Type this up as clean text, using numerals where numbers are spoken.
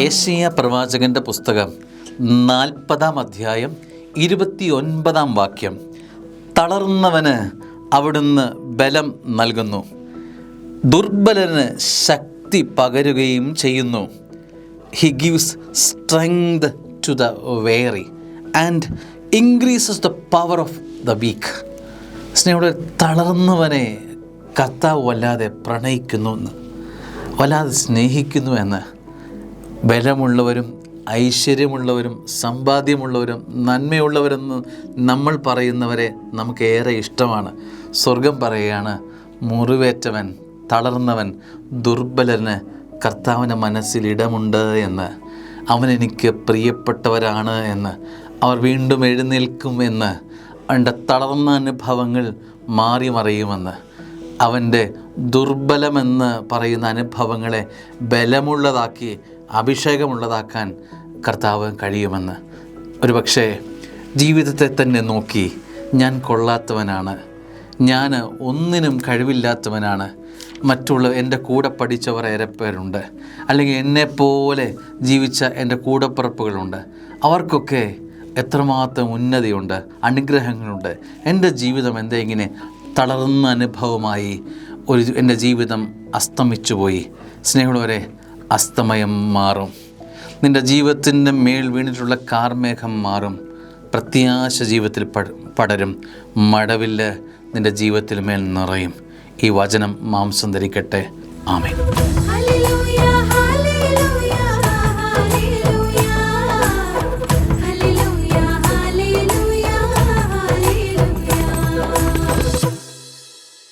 ഏശയ്യാ പ്രവാചകന്റെ പുസ്തകം 40-ാം അധ്യായം 29-ാം വാക്യം. തളർന്നവന് അവിടുന്ന് ബലം നൽകുന്നു, ദുർബലന് ശക്തി പകരുകയും ചെയ്യുന്നു. He gives strength to the weary and increases the power of the weak. സ്നേഹമുള്ള, തളർന്നവനെ കർത്താവ് വല്ലാതെ പ്രണയിക്കുന്നു എന്ന്, വല്ലാതെ സ്നേഹിക്കുന്നു എന്ന്. ബലമുള്ളവരും ഐശ്വര്യമുള്ളവരും സമ്പാദ്യമുള്ളവരും നന്മയുള്ളവരെന്ന് നമ്മൾ പറയുന്നവരെ നമുക്കേറെ ഇഷ്ടമാണ്. സ്വർഗം പറയുകയാണ്, മുറിവേറ്റവൻ, തളർന്നവൻ, ദുർബലന് കർത്താവിൻ്റെ മനസ്സിൽ ഇടമുണ്ട് എന്ന്. അവനെനിക്ക് പ്രിയപ്പെട്ടവരാണ് എന്ന്, അവർ വീണ്ടും എഴുന്നേൽക്കും എന്ന്, അവൻ്റെ തളർന്ന അനുഭവങ്ങൾ മാറി മറിയുമെന്ന്, അവൻ്റെ ദുർബലമെന്ന് പറയുന്ന അനുഭവങ്ങളെ ബലമുള്ളതാക്കി അഭിഷേകമുള്ളതാക്കാൻ കർത്താവ് കഴിയുമെന്ന്. ഒരുപക്ഷെ ജീവിതത്തെ തന്നെ നോക്കി ഞാൻ കൊള്ളാത്തവനാണ്, ഞാൻ ഒന്നിനും കഴിവില്ലാത്തവനാണ്, മറ്റുള്ള എൻ്റെ കൂടെ പഠിച്ചവർ ഏറെ പേരുണ്ട്, അല്ലെങ്കിൽ എന്നെപ്പോലെ ജീവിച്ച എൻ്റെ കൂടപ്പിറപ്പുകളുണ്ട്, അവർക്കൊക്കെ എത്രമാത്രം ഉന്നതിയുണ്ട്, അനുഗ്രഹങ്ങളുണ്ട്. എൻ്റെ ജീവിതം എന്താ ഇങ്ങനെ തളർന്ന അനുഭവമായി എൻ്റെ ജീവിതം അസ്തമിച്ചു പോയി. സ്നേഹമുള്ളവരെ, അസ്തമയം മാറും. നിൻ്റെ ജീവിതത്തിൻ്റെ മേൽ വീണിട്ടുള്ള കാർമേഘം മാറും. പ്രത്യാശ ജീവിതത്തിൽ പടരും. മഴവില്ല് നിൻ്റെ ജീവിതത്തിൽ മേൽ നിറയും. ഈ വചനം മാംസം ധരിക്കട്ടെ. ആമേൻ.